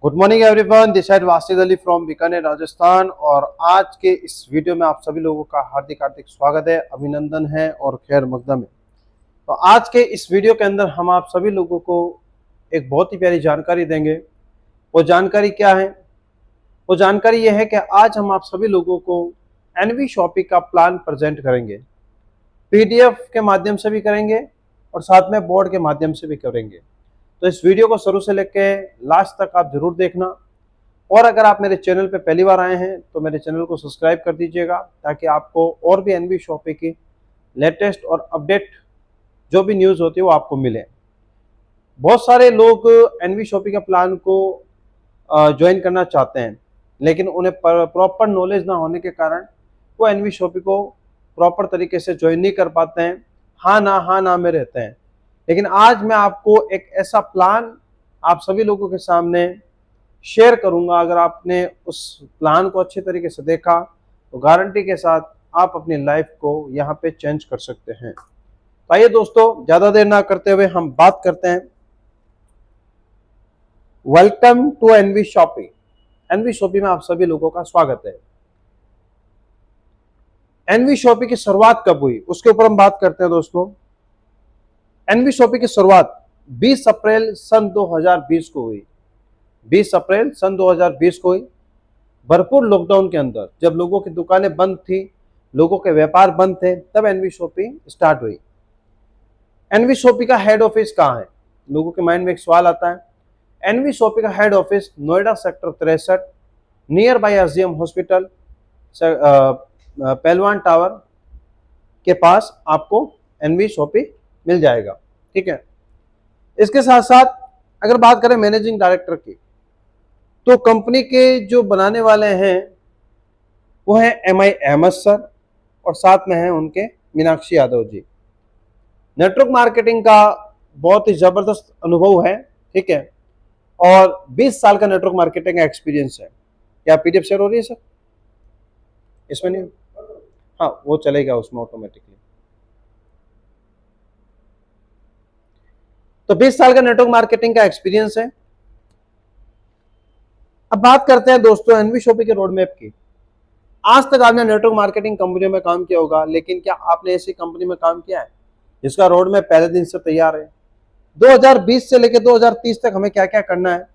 Good morning everyone, this is Wasid Ali from Bikaner Rajasthan. और आज के इस वीडियो में आप सभी लोगों का हार्दिक हार्दिक स्वागत है, अभिनंदन है और खैर मकदम है। तो आज के इस वीडियो के अंदर हम आप सभी लोगों को एक बहुत ही प्यारी जानकारी देंगे। वो जानकारी क्या है? वो जानकारी ये है कि आज हम आप सभी लोगों को एनवी शॉपी का प्लान प्रेजेंट करेंगे। पीडीएफ के माध्यम से भी करेंगे और साथ में बोर्ड के माध्यम से भी करेंगे। तो इस वीडियो को शुरू से लेकर लास्ट तक आप जरूर देखना। और अगर आप मेरे चैनल पे पहली बार आए हैं तो मेरे चैनल को सब्सक्राइब कर दीजिएगा, ताकि आपको और भी एनवी शॉपी की लेटेस्ट और अपडेट जो भी न्यूज़ होती है वो आपको मिले। बहुत सारे लोग एनवी शॉपी के प्लान को ज्वाइन करना चाहते हैं, लेकिन उन्हें प्रॉपर नॉलेज ना होने के कारण वो एनवी शॉपी को प्रॉपर तरीके से ज्वाइन नहीं कर पाते हैं। हाँ ना में रहते हैं। लेकिन आज मैं आपको एक ऐसा प्लान आप सभी लोगों के सामने शेयर करूंगा। अगर आपने उस प्लान को अच्छे तरीके से देखा तो गारंटी के साथ आप अपनी लाइफ को यहाँ पे चेंज कर सकते हैं। तो आइए दोस्तों, ज़्यादा देर ना करते हुए हम बात करते हैं। Welcome to NV Shoppy. NV Shoppy में आप सभी लोगों का स्वागत है। एनवी शॉपी की शुरुआत कब हुई उसके ऊपर हम बात करते हैं दोस्तों। एनवी शॉपी की शुरुआत 20 अप्रैल सन 2020 को हुई। 20 अप्रैल सन 2020 को हुई। भरपूर लॉकडाउन के अंदर जब लोगों की दुकानें बंद थी, लोगों के व्यापार बंद थे, तब एनवी शॉपी स्टार्ट हुई। एनवी शॉपी का हेड ऑफिस कहाँ है? लोगों के माइंड में एक सवाल आता है। एनवी शॉपी का head office Noida sector 63 near by SDM hospital, पहलवान टावर के पास आपको एनवी शॉपी मिल जाएगा। ठीक है। इसके साथ साथ अगर बात करें मैनेजिंग डायरेक्टर की, तो कंपनी के जो बनाने वाले हैं वो है MI अहमद सर और साथ में है उनके मीनाक्षी यादव जी। नेटवर्क मार्केटिंग का बहुत ही जबरदस्त अनुभव है। ठीक है। और 20 साल का नेटवर्क मार्केटिंग का एक्सपीरियंस है। क्या पीडीएफ शेयर हो रही है सर? इसमें नहीं? हाँ, वो चलेगा उसमें ऑटोमेटिकली। तो 20 साल का नेटवर्क मार्केटिंग का एक्सपीरियंस है। अब बात करते हैं दोस्तों एनवी शॉपी के रोड मैप की। आज तक आपने नेटवर्क मार्केटिंग कंपनियों में काम किया होगा, लेकिन क्या आपने ऐसी कंपनी में काम किया है जिसका रोड मैप पहले दिन से तैयार है? 2020 से लेकर 2030 तक हमें क्या क्या करना है,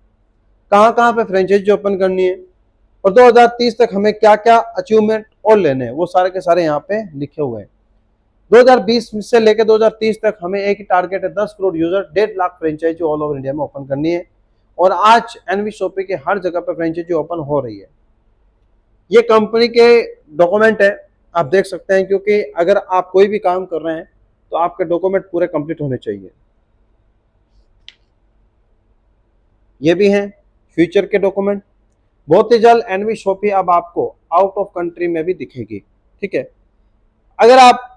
कहाँ पे फ्रेंचाइजी ओपन करनी है, और 2030 तक हमें क्या क्या अचीवमेंट और लेने हैं, वो सारे के सारे यहाँ पे लिखे हुए हैं। 2020 से लेकर 2030 तक हमें एक ही टारगेट है, 10 crore user, 1.5 lakh franchise all over India में ओपन करनी है। और आज एनवी शॉपी के हर जगह पे फ्रेंचाइजी ओपन हो रही है। ये कंपनी के डॉक्यूमेंट है, आप देख सकते हैं, क्योंकि अगर आप कोई भी काम कर रहे हैं तो आपके डॉक्यूमेंट पूरे कंप्लीट होने चाहिए। ये भी हैं फ्यूचर के डॉक्यूमेंट। बहुत ही जल्द एनवी शॉपी अब आपको आउट ऑफ कंट्री में भी दिखेगी। ठीक है। अगर आप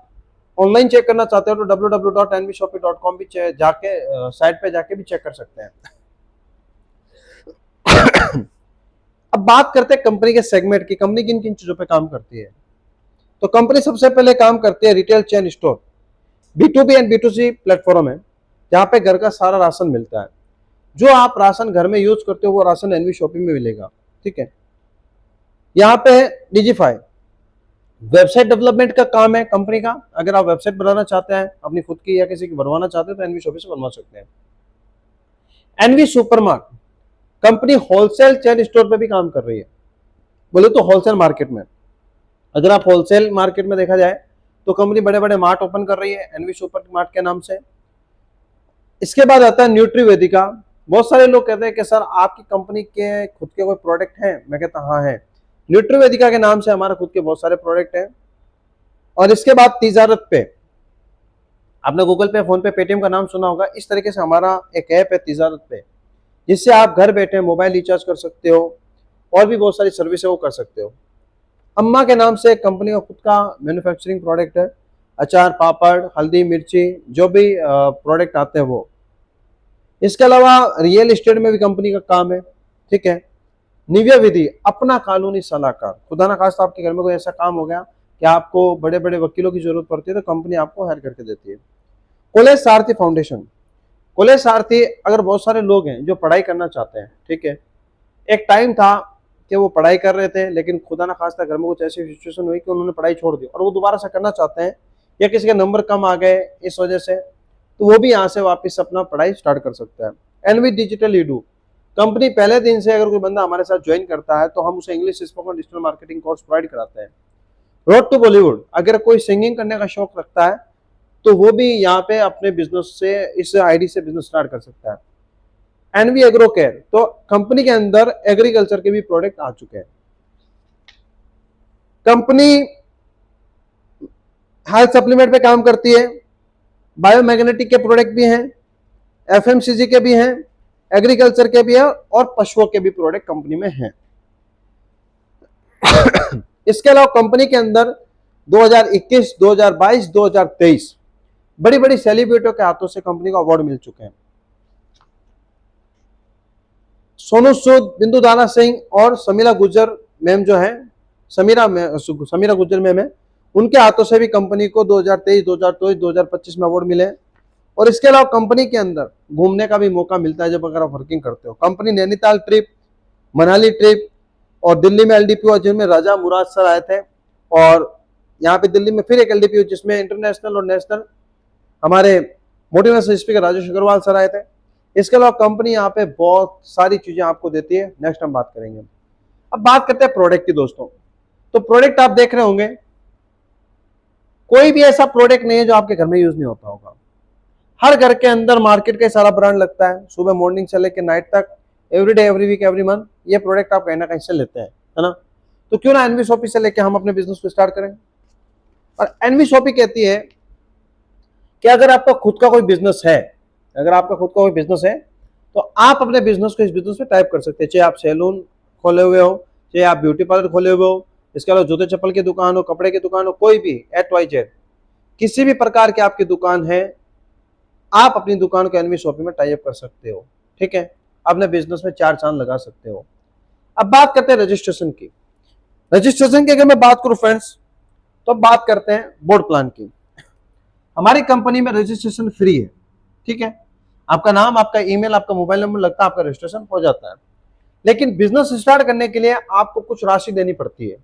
ऑनलाइन चेक करना चाहते हो तो www.nvshopee.com भी जाके साइट पे जाके भी चेक कर सकते हैं। अब बात करते हैं कंपनी के सेगमेंट की। कंपनी किन किन चीजों पे काम करती है? तो कंपनी सबसे पहले काम करती है retail chain store, B2B and B2C platform है, जहाँ पे घर का सारा राशन मिलता है। जो आप राशन घर में यूज करते हो वो राशन एनवी शॉपी में मिलेगा। ठीक है। यहाँ पे डिजीफाई वेबसाइट डेवलपमेंट का काम है कंपनी का। अगर आप वेबसाइट बनाना चाहते हैं अपनी खुद की या किसी की बनवाना चाहते हैं तो एनवी शॉपी से बनवा सकते हैं। NV Supermart company wholesale chain store पे भी काम कर रही है, बोले तो होलसेल मार्केट में। अगर आप होलसेल मार्केट में देखा जाए तो कंपनी बड़े बड़े मार्ट ओपन कर रही है एनवी सुपर मार्ट के नाम से। इसके बाद आता है न्यूट्रीवेदिका। बहुत सारे लोग कहते हैं कि सर आपकी कंपनी के खुद के कोई प्रोडक्ट हैं? मैं कहता हाँ है। न्यूट्रीवेदिका के नाम से हमारे खुद के बहुत सारे प्रोडक्ट हैं। और इसके बाद तिजारत पे, आपने गूगल पे, फोन पे, पेटीएम का नाम सुना होगा। इस तरीके से हमारा एक ऐप है तिजारत पे, जिससे आप घर बैठे मोबाइल रिचार्ज कर सकते हो और भी बहुत सारी सर्विस है वो कर सकते हो। अम्मा के नाम से कंपनी का खुद का मैन्युफैक्चरिंग प्रोडक्ट है। अचार, पापड़, हल्दी, मिर्ची, जो भी प्रोडक्ट आते हैं वो। इसके अलावा रियल एस्टेट में भी कंपनी का काम है। ठीक है। निव्या विधि अपना कानूनी सलाहकार। खुदा ना खास्ता आपके घर में कोई ऐसा काम हो गया कि आपको बड़े बड़े वकीलों की जरूरत पड़ती है तो कंपनी आपको हायर करके देती है। कॉलेज सारथी फाउंडेशन। कॉलेज सारथी अगर बहुत सारे लोग हैं जो पढ़ाई करना चाहते हैं, ठीक है, एक टाइम था कि वो पढ़ाई कर रहे थे, लेकिन खुदा ना खास्ता घर में कुछ ऐसी सिचुएशन हुई कि उन्होंने पढ़ाई छोड़ दी और वो दोबारा से करना चाहते हैं, या किसी के नंबर कम आ गए इस वजह से, तो वो भी यहाँ से वापस अपना पढ़ाई स्टार्ट कर सकता है। एनवी डिजिटल ईडू कंपनी पहले दिन से अगर कोई बंदा हमारे साथ ज्वाइन करता है तो हम उसे English spoken digital marketing course provide कराते हैं। रोड टू बॉलीवुड, अगर कोई सिंगिंग करने का शौक रखता है तो वो भी यहाँ पे अपने बिजनेस से इस आईडी से बिजनेस स्टार्ट कर सकता है। एनवी एग्रो केयर, तो कंपनी के अंदर एग्रीकल्चर के भी प्रोडक्ट आ चुके हैं। कंपनी हेल्थ सप्लीमेंट पे काम करती है, बायोमैग्नेटिक के प्रोडक्ट भी हैं, एफएमसीजी के भी हैं, एग्रीकल्चर के भी हैं और पशुओं के भी प्रोडक्ट कंपनी में हैं। इसके अलावा कंपनी के अंदर 2021, 2022, 2023 बड़ी बड़ी सेलिब्रिटियों के हाथों से कंपनी को अवार्ड मिल चुके हैं। सोनू सूद, बिंदु दाना सिंह और समीरा गुज्जर मैम जो है, समीरा गुज्जर मैम है, उनके हाथों से भी कंपनी को 2023, 2024, 2025 में अवार्ड मिले हैं। और इसके अलावा कंपनी के अंदर घूमने का भी मौका मिलता है जब अगर आप वर्किंग करते हो। Company Nainital trip, Manali trip और दिल्ली में एलडीपी हुआ जिनमें राजा मुराद सर आए थे, और यहाँ पे दिल्ली में फिर एक एलडीपी हुई जिसमें इंटरनेशनल और नेशनल हमारे motivational speaker Rajesh Agarwal sir आए थे। इसके अलावा कंपनी यहाँ पे बहुत सारी चीजें आपको देती है, नेक्स्ट हम बात करेंगे। अब बात करते हैं प्रोडक्ट की दोस्तों। तो प्रोडक्ट आप देख रहे होंगे, कोई भी ऐसा प्रोडक्ट नहीं है जो आपके घर में यूज नहीं होता होगा। हर घर के अंदर मार्केट का सारा ब्रांड लगता है, सुबह मॉर्निंग से लेकर नाइट तक, every day, every week, every month ये प्रोडक्ट आप कहीं ना कहीं से लेते हैं, है ना। तो क्यों ना एनवी शॉपी से लेकर हम अपने बिजनेस को स्टार्ट करें। और एनवी शॉपी कहती है कि अगर आपका खुद का कोई बिजनेस है, अगर आपका खुद का कोई बिजनेस है तो आप अपने बिजनेस को इस बिजनेस में टाइप कर सकते हैं। चाहे आप सैलून खोले हुए हो, चाहे आप ब्यूटी पार्लर खोले हुए हो, इसके अलावा जूते चप्पल की दुकान हो, कपड़े की दुकान हो, कोई भी XYZ किसी भी प्रकार की आपकी दुकान है, आप अपनी दुकान को एनवी शॉपी में टाइप कर सकते हो। ठीक है, अपने बिजनेस में 4 चांद लगा सकते हो। अब बात करते हैं रजिस्ट्रेशन की। रजिस्ट्रेशन की अगर मैं बात करूं फ्रेंड्स, तो बात करते हैं बोर्ड प्लान की। हमारी कंपनी में रजिस्ट्रेशन फ्री है। ठीक है, आपका नाम, आपका ईमेल, आपका मोबाइल नंबर लगता है, आपका रजिस्ट्रेशन हो जाता है। लेकिन बिजनेस स्टार्ट करने के लिए आपको कुछ राशि देनी पड़ती है,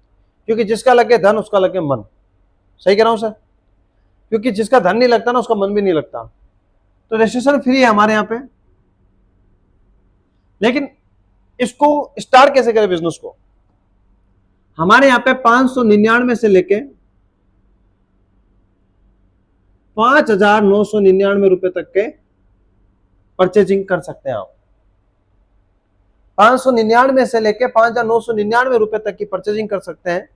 क्योंकि जिसका लगे धन उसका लगे मन। सही कह रहा हूं सर? क्योंकि जिसका धन नहीं लगता ना उसका मन भी नहीं लगता। तो रजिस्ट्रेशन फ्री है हमारे यहाँ पे। लेकिन इसको स्टार्ट कैसे करें बिजनेस को? हमारे यहाँ पे 599 से लेके 5,999 रुपए तक के परचेजिंग कर सकते हैं आप। 599 से लेके 5,999 रुपए तक की परचेजिंग कर सकते हैं,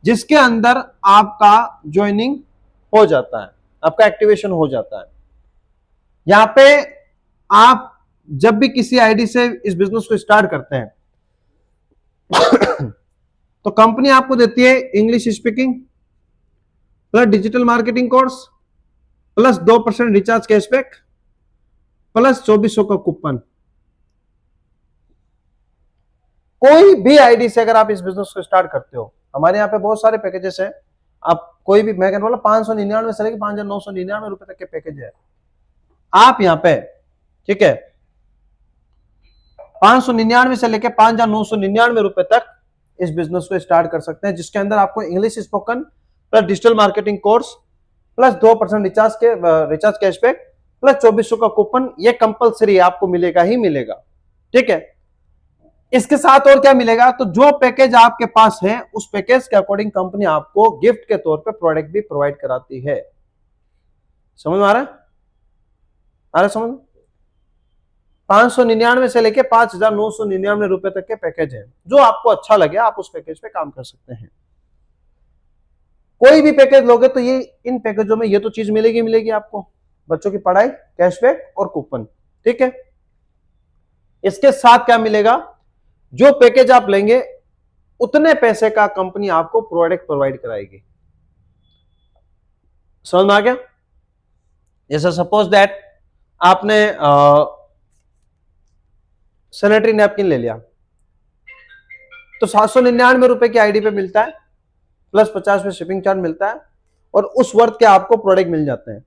जिसके अंदर आपका ज्वाइनिंग हो जाता है, आपका एक्टिवेशन हो जाता है। यहां पे आप जब भी किसी आईडी से इस बिजनेस को स्टार्ट करते हैं तो कंपनी आपको देती है English speaking plus digital marketing course plus 2% recharge cashback plus 2400 का कूपन। कोई भी आईडी से अगर आप इस बिजनेस को स्टार्ट करते हो, हमारे यहाँ पे बहुत सारे पैकेजेस हैं। आप कोई भी, मैं कहने वाला 599 से लेकर 5,999 रुपए तक के पैकेज है आप यहाँ पे। ठीक है, 599 से लेकर 5,999 रुपए तक इस बिजनेस को स्टार्ट कर सकते हैं, जिसके अंदर आपको English spoken plus digital marketing course plus 2% recharge cashback plus 2400 का कूपन, ये कंपलसरी आपको मिलेगा ही मिलेगा। ठीक है, इसके साथ और क्या मिलेगा? तो जो पैकेज आपके पास है उस पैकेज के अकॉर्डिंग कंपनी आपको गिफ्ट के तौर पे प्रोडक्ट भी प्रोवाइड कराती है। समझ में आ रहा है? आ रहा है समझ? 599 से लेके 5,999 रुपए तक के पैकेज है। जो आपको अच्छा लगे आप उस पैकेज पे काम कर सकते हैं। कोई भी पैकेज लोगे तो ये इन पैकेजों में ये तो चीज मिलेगी आपको, बच्चों की पढ़ाई, कैशबैक और कूपन। ठीक है, इसके साथ क्या मिलेगा? जो पैकेज आप लेंगे उतने पैसे का कंपनी आपको प्रोडक्ट प्रोवाइड कराएगी। समझ में आ गया? जैसे सपोज दैट आपने सैनिटरी नैपकिन ले लिया तो 799 रुपए की आईडी पे मिलता है, प्लस 50 में शिपिंग चार्ज मिलता है, और उस वर्थ के आपको प्रोडक्ट मिल जाते हैं।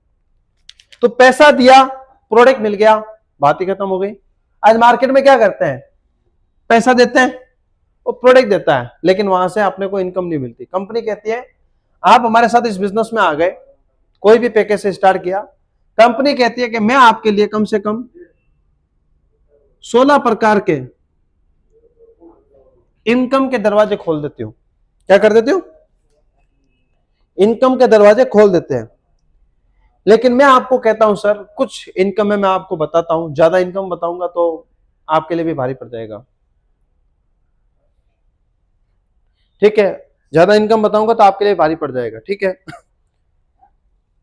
तो पैसा दिया, प्रोडक्ट मिल गया, बात ही खत्म हो गई। आज मार्केट में क्या करते हैं? पैसा देते हैं, वो प्रोडक्ट देता है, लेकिन वहां से अपने को इनकम नहीं मिलती। कंपनी कहती है आप हमारे साथ इस बिजनेस में आ गए, कोई भी पैकेज से स्टार्ट किया, कंपनी कहती है कि मैं आपके लिए कम से कम 16 प्रकार के इनकम के दरवाजे खोल देती हूं। क्या कर देती हूं? इनकम के दरवाजे खोल देते हैं। लेकिन मैं आपको कहता हूं सर कुछ इनकम है, मैं आपको बताता हूं, ज्यादा इनकम बताऊंगा तो आपके लिए भी भारी पड़ जाएगा। ठीक है, ज्यादा इनकम बताऊंगा तो आपके लिए भारी पड़ जाएगा। ठीक है,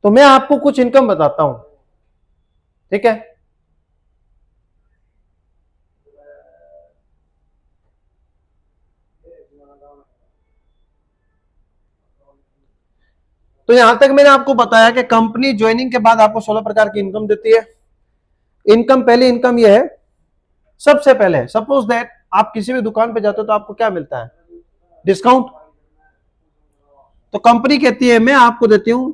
तो मैं आपको कुछ इनकम बताता हूं। ठीक है, तो यहां तक मैंने आपको बताया कि कंपनी ज्वाइनिंग के बाद आपको 16 प्रकार की इनकम देती है। इनकम, पहली इनकम यह है, सबसे पहले सपोज दैट आप किसी भी दुकान पे जाते हो तो आपको क्या मिलता है? डिस्काउंट। तो कंपनी कहती है मैं आपको देती हूं,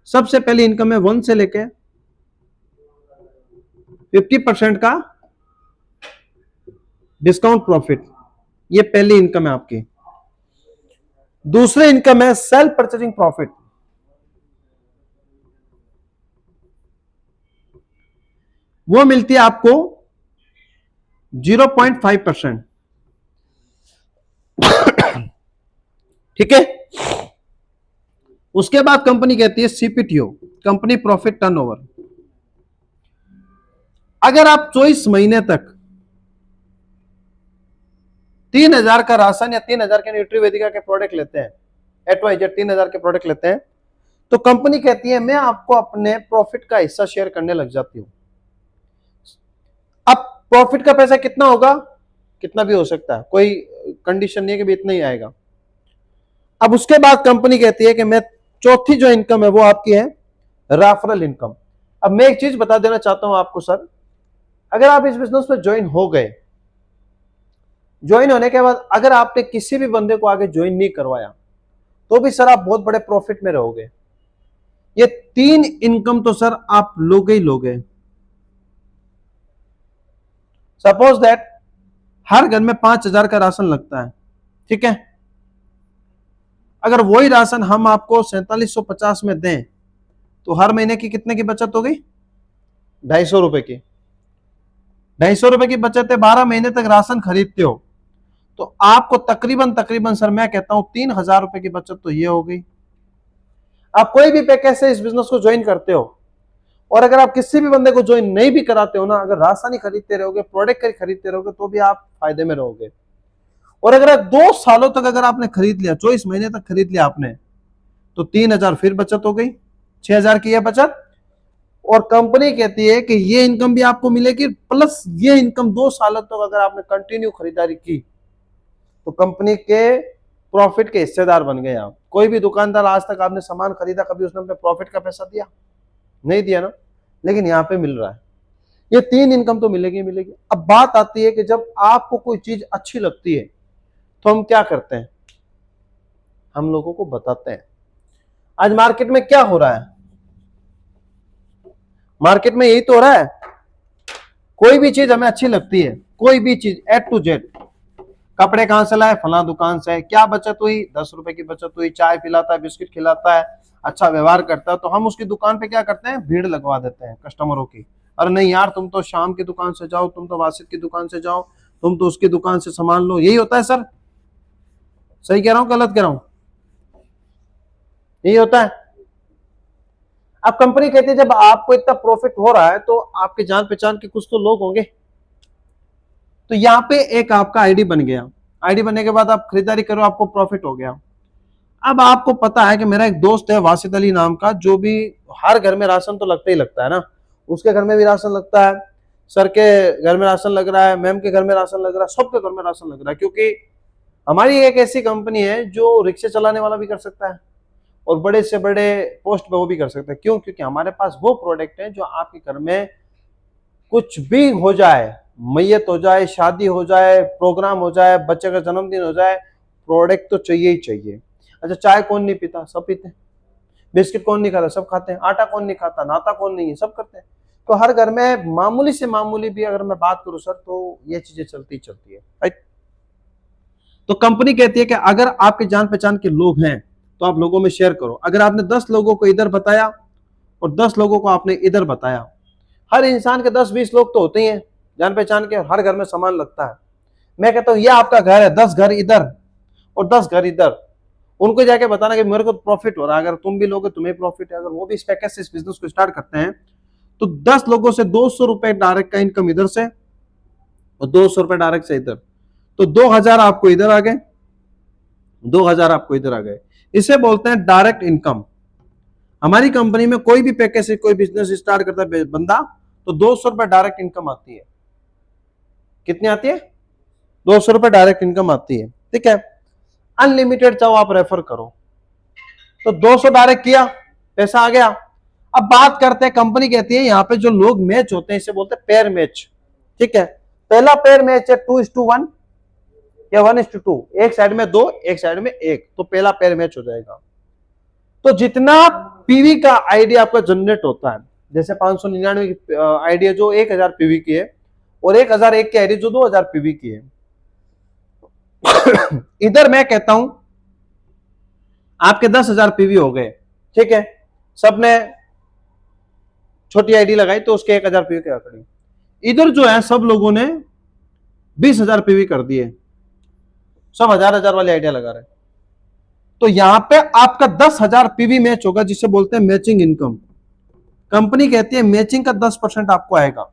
सबसे पहली इनकम है 1 से लेके 50% का डिस्काउंट प्रॉफिट। ये पहली इनकम है आपकी। दूसरी इनकम है सेल्फ परचेजिंग प्रॉफिट। वो मिलती है आपको 0.5%। ठीक है, उसके बाद कंपनी कहती है सीपीटीओ, कंपनी प्रॉफिट टर्नओवर। अगर आप 24 महीने तक 3000 का राशन या 3000 के न्यूट्रीवेदिका के प्रोडक्ट लेते हैं, XYZ 3000 के प्रोडक्ट लेते हैं, तो कंपनी कहती है मैं आपको अपने प्रॉफिट का हिस्सा शेयर करने लग जाती हूं। अब प्रॉफिट का पैसा कितना होगा? कितना भी हो सकता है, कोई कंडीशन नहीं है कि भी इतना ही आएगा। अब उसके बाद कंपनी कहती है कि मैं चौथी जो इनकम है वो आपकी है रेफरल इनकम। अब मैं एक चीज बता देना चाहता हूं आपको सर, अगर आप इस बिजनेस में ज्वाइन हो गए, ज्वाइन होने के बाद अगर आपने किसी भी बंदे को आगे ज्वाइन नहीं करवाया तो भी सर आप बहुत बड़े प्रॉफिट में रहोगे। ये 3 इनकम तो सर आप लोगे ही लोगे। सपोज दैट हर घर में 5000 का राशन लगता है। ठीक है, अगर वही राशन हम आपको 4750 में दें तो हर महीने की कितने की बचत हो गई? 250 रुपए की। 250 रुपए की बचत है, 12 महीने तक राशन खरीदते हो तो आपको तकरीबन तकरीबन सर मैं कहता हूं 3000 रुपए की बचत तो ये हो गई। आप कोई भी पैकेज से इस बिजनेस को ज्वाइन करते हो और अगर आप किसी भी बंदे को ज्वाइन नहीं भी कराते हो ना, अगर राशन ही खरीदते रहोगे, प्रोडक्ट खरीदते रहोगे तो भी आप फायदे में रहोगे। और अगर 2 सालों तक अगर आपने खरीद लिया, 24 महीने तक खरीद लिया आपने, तो 3000 फिर बचत हो गई, 6000 की है बचत। और कंपनी कहती है कि ये इनकम भी आपको मिलेगी, प्लस ये इनकम 2 सालों तक अगर आपने कंटिन्यू खरीदारी की तो कंपनी के प्रॉफिट के हिस्सेदार बन गए आप। कोई भी दुकानदार आज तक आपने सामान खरीदा, कभी उसने अपने प्रॉफिट का पैसा दिया? नहीं दिया ना, लेकिन यहां पे मिल रहा है। ये 3 इनकम तो मिलेगी मिलेगी। अब बात आती है कि जब आपको कोई चीज अच्छी लगती है तो हम क्या करते हैं? हम लोगों को बताते हैं। आज मार्केट में क्या हो रहा है? मार्केट में यही तो हो रहा है, कोई भी चीज हमें अच्छी लगती है, कोई भी चीज A to Z, कपड़े कहां से लाए? फला दुकान से। क्या बचत हुई? 10 रुपए की बचत हुई। चाय पिलाता है, बिस्किट खिलाता है, अच्छा व्यवहार करता है, तो हम उसकी दुकान पे क्या करते हैं? भीड़ लगवा देते हैं कस्टमरों की। अरे नहीं यार, तुम तो शाम की दुकान से जाओ, तुम तो वासित की दुकान से जाओ, तुम तो उसकी दुकान से सामान लो। यही होता है सर? सही कह रहा हूं गलत कह रहा हूं? यही होता है। अब कंपनी कहती है जब आपको इतना प्रॉफिट हो रहा है तो आपके जान पहचान के कुछ तो लोग होंगे, तो यहाँ पे एक आपका आईडी बन गया। आईडी बनने के बाद आप खरीदारी करो, आपको प्रॉफिट हो गया। अब आपको पता है कि मेरा एक दोस्त है वासिद अली नाम का, जो भी हर घर में राशन तो लगता ही लगता है ना, उसके घर में भी राशन लगता है, सर के घर में राशन लग रहा है, मैम के घर में राशन लग रहा है, सबके घर में राशन लग रहा है। क्योंकि हमारी एक ऐसी कंपनी है जो रिक्शे चलाने वाला भी कर सकता है और बड़े से बड़े पोस्ट पे वो भी कर सकते हैं। क्यों? क्योंकि हमारे पास वो प्रोडक्ट है जो आपके घर में कुछ भी हो जाए, मैयत हो जाए, शादी हो जाए, प्रोग्राम हो जाए, बच्चे का जन्मदिन हो जाए, प्रोडक्ट तो चाहिए ही चाहिए। अच्छा, चाय कौन नहीं पीता? सब पीते हैं। बिस्किट कौन नहीं खाता? सब खाते हैं। आटा कौन नहीं खाता? नाता कौन नहीं है? सब करते हैं। तो हर घर में मामूली से मामूली भी अगर मैं बात करूं सर तो ये चीजें चलती चलती है, राइट। तो कंपनी कहती है कि अगर आपके जान पहचान के लोग हैं तो आप लोगों में शेयर करो। अगर आपने 10 लोगों को इधर बताया और 10 लोगों को आपने इधर बताया, हर इंसान के 10-20 लोग तो होते ही हैं जान पहचान के, हर घर में सामान लगता है। मैं कहता हूं ये आपका घर है, 10 घर इधर और 10 घर इधर, उनको जाके बताना कि मेरे को प्रॉफिट हो रहा है, अगर तुम भी लोगे तुम्हें प्रॉफिट है। अगर वो भी इस पैकेज से इस बिजनेस को स्टार्ट करते हैं तो 10 लोगों से 200 रुपए डायरेक्ट का इनकम इधर से और 200 रुपए डायरेक्ट से इधर, तो 2000 आपको इधर आ गए, 2000 आपको इधर आ गए। इसे बोलते हैं डायरेक्ट इनकम। हमारी कंपनी में कोई भी पैकेज से कोई बिजनेस स्टार्ट करता है बंदा तो 200 रुपए डायरेक्ट इनकम आती है। कितनी आती है? 200 रुपए डायरेक्ट इनकम आती है। ठीक है, अनलिमिटेड चाहो आप रेफर करो, तो 200 डायरेक्ट किया, पैसा आ गया। अब बात करते हैं, कंपनी कहती है यहाँ पे जो लोग मैच होते हैं इसे बोलते हैं पेयर मैच। ठीक है, पहला पेयर मैच है 2:1 या 1:2, एक साइड में 2 एक साइड में 1, तो पहला पेयर मैच हो जाएगा। तो जितना पीवी का आइडिया आपका जनरेट होता है, जैसे 599 की आइडिया जो 1000 पीवी की है और 1001 की आइडिया जो 2000 पीवी की है, इधर मैं कहता हूं आपके 10,000 पीवी हो गए। ठीक है, सबने छोटी आईडी लगाई तो उसके 1000 पीवी के आंकड़े। इधर जो है सब लोगों ने 20,000 पीवी कर दिए, सब 1000 वाली आइडिया लगा रहे, तो यहां पे आपका 10,000 पीवी मैच होगा, जिसे बोलते हैं मैचिंग इनकम। कंपनी कहती है मैचिंग का 10% आपको आएगा,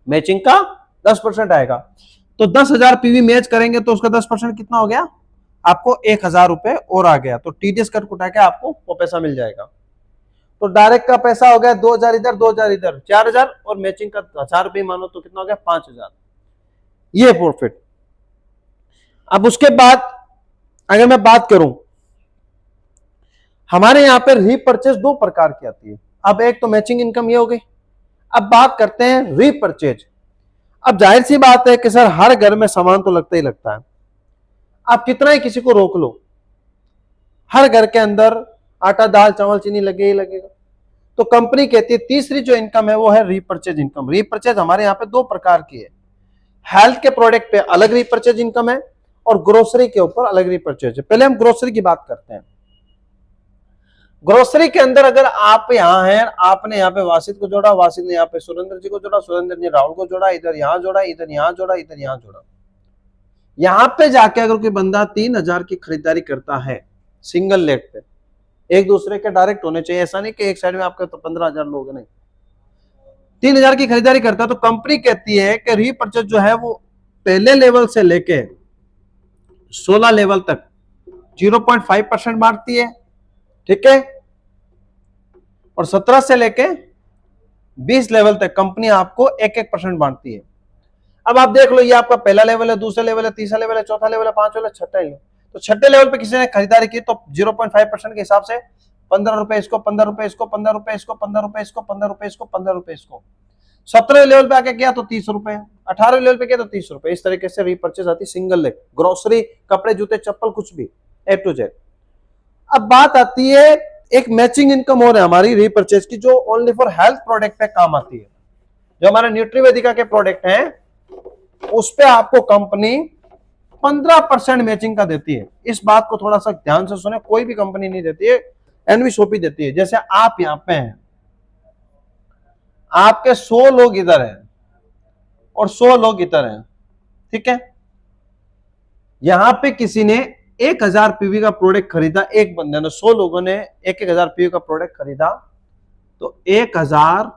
मैचिंग का 10% आएगा। तो 10,000 पीवी मैच करेंगे तो उसका 10% कितना हो गया? आपको 1,000 रुपए और आ गया, तो टीडीएस कट कुटा के आपको वो पैसा मिल जाएगा। तो डायरेक्ट का पैसा हो गया 2,000 इधर 2,000 इधर 4,000, और मैचिंग का 1000 रुपये मानो तो कितना हो गया? 5,000। ये प्रॉफिट। अब उसके बाद अगर मैं बात करूं, हमारे यहां पर रीपरचेज 2 प्रकार की आती है। अब एक तो मैचिंग इनकम ये हो गई, अब बात करते हैं रीपरचेज। अब जाहिर सी बात है कि सर हर घर में सामान तो लगता ही लगता है, आप कितना ही किसी को रोक लो, हर घर के अंदर आटा दाल चावल चीनी लगे ही लगेगा। तो कंपनी कहती है तीसरी जो इनकम है वो है रीपरचेज इनकम। रीपरचेज हमारे यहाँ पे 2 प्रकार की है, हेल्थ के प्रोडक्ट पे अलग रीपरचेज इनकम है और ग्रोसरी के ऊपर अलग रीपरचेज है। पहले हम ग्रोसरी की बात करते हैं। ग्रोसरी के अंदर अगर आप यहाँ हैं, आपने यहाँ पे वासित को जोड़ा, वासित ने यहाँ पे सुरेंद्र जी को जोड़ा, सुरेंद्र ने राहुल को जोड़ा, इधर यहाँ जोड़ा, इधर यहाँ जोड़ा, इधर यहाँ जोड़ा, यहां पे जाके अगर कोई बंदा 3,000 की खरीदारी करता है सिंगल लेग पे, एक दूसरे के डायरेक्ट होने चाहिए, ऐसा नहीं कि एक साइड में आपके तो 15,000 लोग नहीं, 3,000 की खरीदारी करता है, तो कंपनी कहती है कि रीपरचेज जो है वो पहले लेवल से लेके 16 लेवल तक 0.5% बांटती है। ठीक है, और 17 से लेके 20 लेवल तक कंपनी आपको 1-1% बांटती है। अब आप देख लो, ये आपका पहला लेवल है, दूसरा लेवल है, तीसरा लेवल है, चौथा लेवल है, पांचवा लेवल, छठा लेवल। तो छठे लेवल पे किसी ने खरीदारी की तो 0.5% के हिसाब से 15 रुपए इसको, 15 रुपए इसको, 15 रुपए इसको, 15 रुपए इसको, 15 रुपए इसको, 15 रुपए इसको। 17 लेवल पे आके किया तो 30 रुपए, 18 लेवल पे किया तो 30 रुपए। इस तरीके से रीपरचेज आती सिंगल लेग, ग्रोसरी, कपड़े, जूते, चप्पल, कुछ भी A to Z। अब बात आती है एक मैचिंग इनकम और है हमारी रीपरचेज की, जो ओनली फॉर हेल्थ प्रोडक्ट पे काम आती है। जो हमारे न्यूट्रीवेदिका के प्रोडक्ट हैं उस पे आपको कंपनी 15% मैचिंग का देती है। इस बात को थोड़ा सा ध्यान से सुने, कोई भी कंपनी नहीं देती है, एनवी शॉपी देती है। जैसे आप यहां पे हैं, आपके 100 लोग इधर हैं और 100 लोग इधर हैं, ठीक है, यहां पे किसी ने 1,000 पीवी का प्रोडक्ट खरीदा, एक बंदे ने, 100 लोगों ने 1,000 पीवी का प्रोडक्ट खरीदा, तो 1,000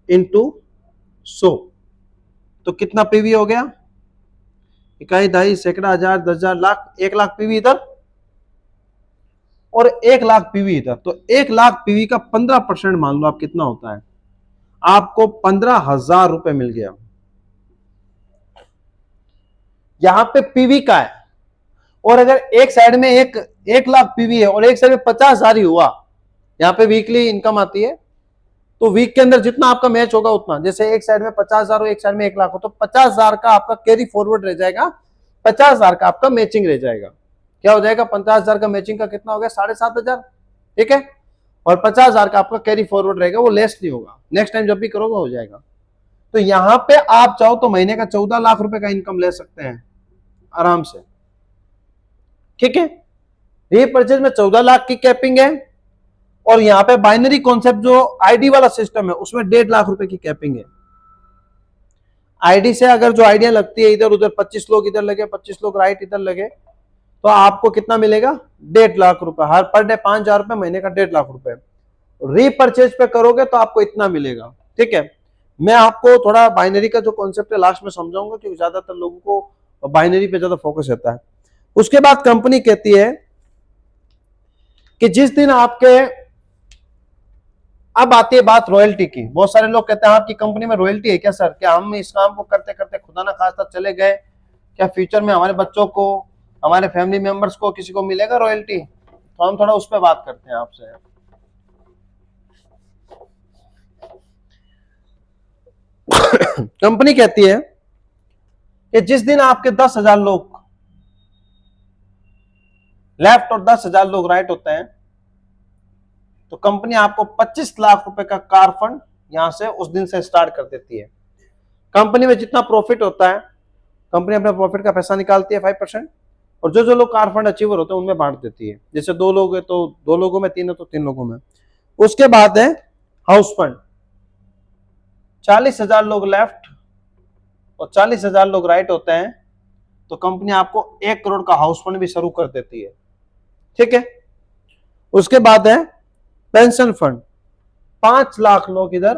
इंटू 100 तो कितना पीवी हो गया? इकाई, दहाई, सैकड़ा, हजार, 10,000, लाख, 1,00,000 पीवी इधर और 1,00,000 पीवी इधर। तो 1,00,000 पीवी का 15% मान लो आप, कितना होता है? आपको 15,000 रुपए मिल गया। यहां पे पीवी का है, और अगर एक साइड में 1,00,000 पीवी है और एक साइड में 50,000 ही हुआ, यहां पे वीकली इनकम आती है, तो वीक के अंदर जितना आपका मैच होगा उतना, जैसे एक साइड में 50,000 हो, एक साइड में 1,00,000 हो, तो 50,000 का आपका कैरी फॉरवर्ड रह जाएगा, 50,000 का आपका मैचिंग रह जाएगा। क्या हो जाएगा? 50,000 का मैचिंग का कितना हो गया? 7,500। ठीक है, और 50,000 का आपका कैरी फॉरवर्ड रहेगा, वो लेस नहीं होगा, नेक्स्ट टाइम जब भी करोगे हो जाएगा। तो यहां पे आप चाहो तो महीने का 14 लाख रुपए का इनकम ले सकते हैं आराम से, ठीक है। रीपर्चेज में 14 लाख की कैपिंग है, और यहाँ पे बाइनरी कॉन्सेप्ट जो आईडी वाला सिस्टम है उसमें 1.5 लाख रुपए की कैपिंग है। आईडी से अगर जो आइडिया लगती है इधर उधर 25 लोग इधर लगे 25 लोग राइट इधर लगे, तो आपको कितना मिलेगा? 1.5 लाख रुपए हर पर डे, 5,000 रुपए महीने का 1.5 लाख रुपए। रीपर्चेज पे करोगे तो आपको इतना मिलेगा, ठीक है। मैं आपको थोड़ा बाइनरी का जो कॉन्सेप्ट है लास्ट में समझाऊंगा, क्योंकि ज्यादातर लोगों को बाइनरी पे ज्यादा फोकस रहता है। उसके बाद कंपनी कहती है कि जिस दिन आपके, अब आती है बात रॉयल्टी की। बहुत सारे लोग कहते हैं आपकी कंपनी में रॉयल्टी है क्या सर? क्या हम इस काम को करते करते खुदा ना खास्ता चले गए, क्या फ्यूचर में हमारे बच्चों को, हमारे फैमिली मेंबर्स को, किसी को मिलेगा रॉयल्टी? तो हम थोड़ा उस पर बात करते हैं आपसे। कंपनी कहती है कि जिस दिन आपके 10,000 लोग लेफ्ट और 10,000 लोग राइट होते हैं, तो कंपनी आपको 25 लाख रुपए का कार फंड यहां से उस दिन से स्टार्ट कर देती है। कंपनी में जितना प्रॉफिट होता है, कंपनी अपने प्रॉफिट का पैसा निकालती है 5%, और जो जो लोग कार फंड अचीवर होते हैं उनमें बांट देती है। जैसे 2 लोग है तो 2 लोगों में, 3 है तो 3 लोगों में। उसके बाद है हाउस फंड। 40,000 लोग लेफ्ट और 40,000 लोग राइट होते हैं, तो कंपनी आपको 1 करोड़ का हाउस फंड भी शुरू कर देती है, ठीक है। उसके बाद है पेंशन फंड। 5 लाख लोग इधर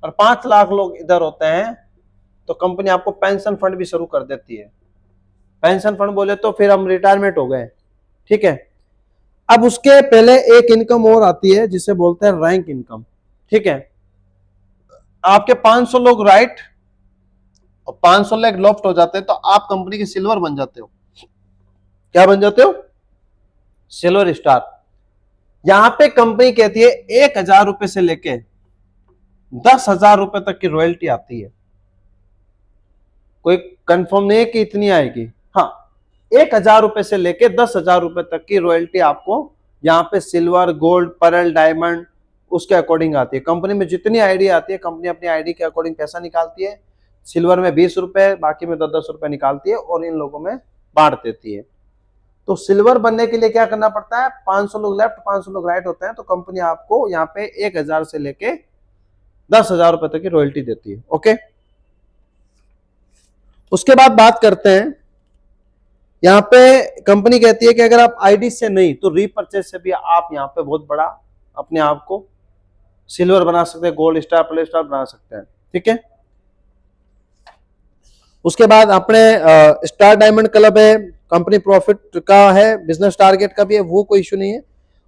और 5 लाख लोग इधर होते हैं, तो कंपनी आपको पेंशन फंड भी शुरू कर देती है। पेंशन फंड बोले तो फिर हम रिटायरमेंट हो गए, ठीक है। अब उसके पहले एक इनकम और आती है जिसे बोलते हैं रैंक इनकम, ठीक है। आपके 500 लोग राइट और 500 लोग लेफ्ट हो जाते हैं, तो आप कंपनी के सिल्वर बन जाते हो। क्या बन जाते हो? Silver star. यहां पे कंपनी कहती है 1,000 रुपए से लेके 10,000 रुपए तक की रॉयल्टी आती है। कोई कंफर्म नहीं है कि इतनी आएगी, हाँ 1,000 रुपए से लेके 10,000 रुपए तक की रॉयल्टी आपको यहाँ पे सिल्वर, गोल्ड, पर्ल, डायमंड उसके अकॉर्डिंग आती है। कंपनी में जितनी आईडी आती है, कंपनी अपनी आईडी के अकॉर्डिंग पैसा निकालती है। सिल्वर में 20 रुपए, बाकी में 10-10 रुपए निकालती है और इन लोगों में बांट देती है। तो सिल्वर बनने के लिए क्या करना पड़ता है? 500 लोग लेफ्ट 500 लोग राइट होते हैं, तो कंपनी आपको यहाँ पे 1,000 से लेके 10,000 रुपए तक की रॉयल्टी देती है, ओके। उसके बाद बात करते हैं, यहाँ पे कंपनी कहती है कि अगर आप आईडी से नहीं तो रीपर्चेज से भी आप यहाँ पे बहुत बड़ा अपने आप को सिल्वर बना सकते हैं, गोल्ड स्टार, प्ले स्टार बना सकते हैं, ठीक है। उसके बाद अपने स्टार डायमंड क्लब है, कंपनी प्रॉफिट का है, बिजनेस टारगेट का भी है, वो कोई इशू नहीं है।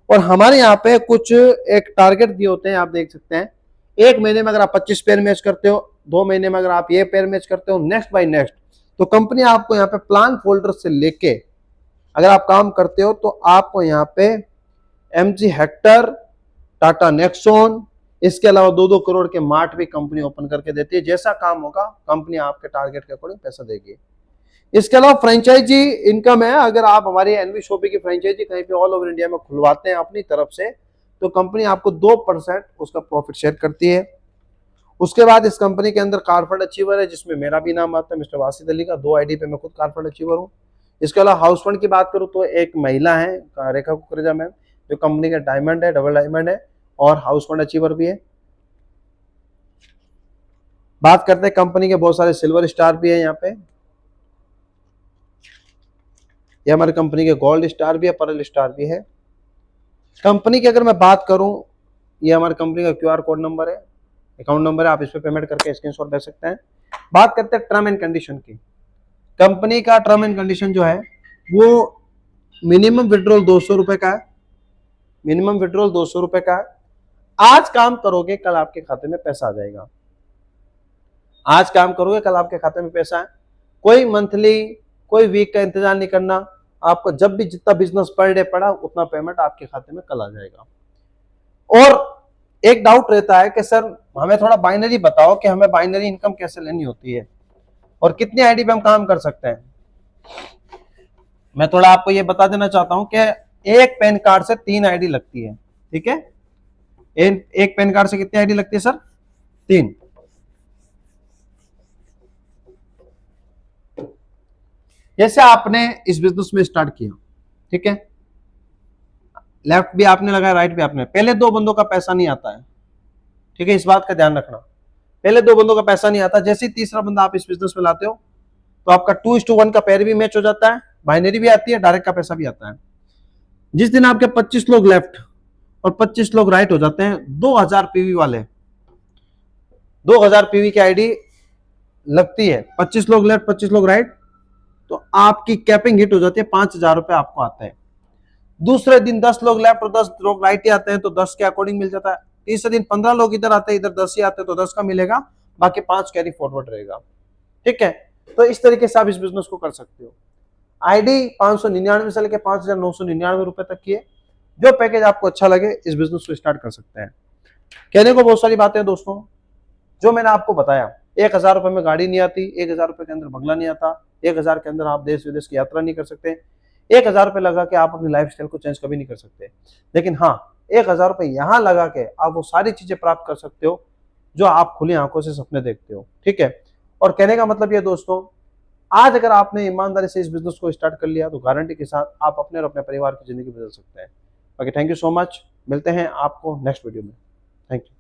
और हमारे यहाँ पे कुछ एक टारगेट दिए होते हैं, आप देख सकते हैं। 1 महीने में अगर आप 25 पेयर मैच करते हो, 2 महीने में अगर आप ये पेयर मैच करते हो, नेक्स्ट बाय नेक्स्ट, तो कंपनी आपको यहाँ पे प्लान फोल्डर से लेके अगर आप काम करते हो तो आपको यहाँ पे MG हेक्टर, टाटा नेक्सॉन, इसके अलावा 2-2 करोड़ के मार्ट भी कंपनी ओपन करके देती है। जैसा काम होगा कंपनी आपके टारगेट के अकॉर्डिंग पैसा देगी। इसके अलावा फ्रेंचाइजी इनकम है। अगर आप हमारी एनवी शॉपी की फ्रेंचाइजी कहीं पे ऑल ओवर इंडिया में खुलवाते हैं अपनी तरफ से, तो कंपनी आपको 2% उसका प्रॉफिट शेयर करती है। उसके बाद इस कंपनी के अंदर कार फंड अचीवर है, जिसमें मेरा भी नाम आता है, मिस्टर वासिद अली का। 2 आईडी पे मैं खुद कार फंड अचीवर हूँ। इसके अलावा हाउस फंड की बात करूँ तो एक महिला है रेखा कुकरेजा मैम, जो कंपनी का डायमंड है, डबल डायमंड है और हाउस फंड अचीवर भी है। बात करते हैं कंपनी के बहुत सारे सिल्वर स्टार भी है यहाँ पे। ये हमारी कंपनी के गोल्ड स्टार भी है, पर्ल स्टार भी है। कंपनी की अगर मैं बात करूं, ये हमारी कंपनी का QR कोड नंबर है, अकाउंट नंबर है, आप इस पे पेमेंट करके स्क्रीनशॉट भेज सकते हैं। बात करते हैं टर्म एंड कंडीशन की। कंपनी का टर्म एंड कंडीशन जो है वो मिनिमम विड्रॉल 200 रुपए का है। मिनिमम विड्रॉल 200 रुपए का है। आज काम करोगे कल आपके खाते में पैसा आ जाएगा। आज काम करोगे कल आपके खाते में पैसा है। कोई मंथली कोई वीक का इंतजार नहीं करना। आपको जब भी जितना बिजनेस पर डे पड़ा उतना पेमेंट आपके खाते में कल आ जाएगा। और एक डाउट रहता है कि सर हमें थोड़ा बाइनरी बताओ कि हमें बाइनरी इनकम कैसे लेनी होती है और कितनी आईडी पे हम काम कर सकते हैं। मैं थोड़ा आपको ये बता देना चाहता हूं कि एक पैन कार्ड से 3 आईडी लगती है, ठीक है। एक पैन कार्ड से कितनी आईडी लगती है सर? 3। जैसे आपने इस बिजनेस में स्टार्ट किया, ठीक है, लेफ्ट भी आपने लगाया, राइट भी आपने, पहले दो बंदों का पैसा नहीं आता है, ठीक है, इस बात का ध्यान रखना। पहले दो बंदों का पैसा नहीं आता, जैसे ही तीसरा बंदा आप इस बिजनेस में लाते हो तो आपका 2:1 का पेयर भी मैच हो जाता है, बाइनरी भी आती है, डायरेक्ट का पैसा भी आता है। जिस दिन आपके 25 लोग लेफ्ट और 25 लोग राइट हो जाते हैं, 2000 पीवी वाले, 2000 पीवी की आईडी लगती है, 25 लोग लेफ्ट 25 लोग राइट, तो आपकी कैपिंग हिट हो जाती है, 5000 रुपए आपको आता है। दूसरे दिन 10 लोग लेफ्ट और 10 लोग राइट ही आते हैं तो 10 के अकॉर्डिंग मिल जाता है। तीसरे दिन 15 लोग इधर आते हैं, इधर 10 ही आते हैं तो 10 का मिलेगा, बाकी 5 कैरी फॉरवर्ड रहेगा, ठीक है। तो इस तरीके से आप इस बिजनेस को कर सकते हो। आईडी 599 से लेकर 5999 रुपए तक की है। जो पैकेज आपको अच्छा लगे इस बिजनेस को स्टार्ट कर सकते हैं। कहने को बहुत सारी बातें हैं दोस्तों, जो मैंने आपको बताया, 1000 रुपए में गाड़ी नहीं आती, 1000 रुपए के अंदर बंगला नहीं आता, 1000 के अंदर आप देश विदेश की यात्रा नहीं कर सकते, 1000 रुपए लगा के आप अपनी लाइफ स्टाइल को चेंज कभी नहीं कर सकते। लेकिन हाँ, 1000 रुपए यहां लगा के आप वो सारी चीजें प्राप्त कर सकते हो जो आप खुली आंखों से सपने देखते हो, ठीक है। और कहने का मतलब ये दोस्तों, आज अगर आपने ईमानदारी से इस बिजनेस को स्टार्ट कर लिया तो गारंटी के साथ आप अपने और अपने परिवार की जिंदगी बदल सकते हैं। बाकी थैंक यू सो मच, मिलते हैं आपको नेक्स्ट वीडियो में। Thank you.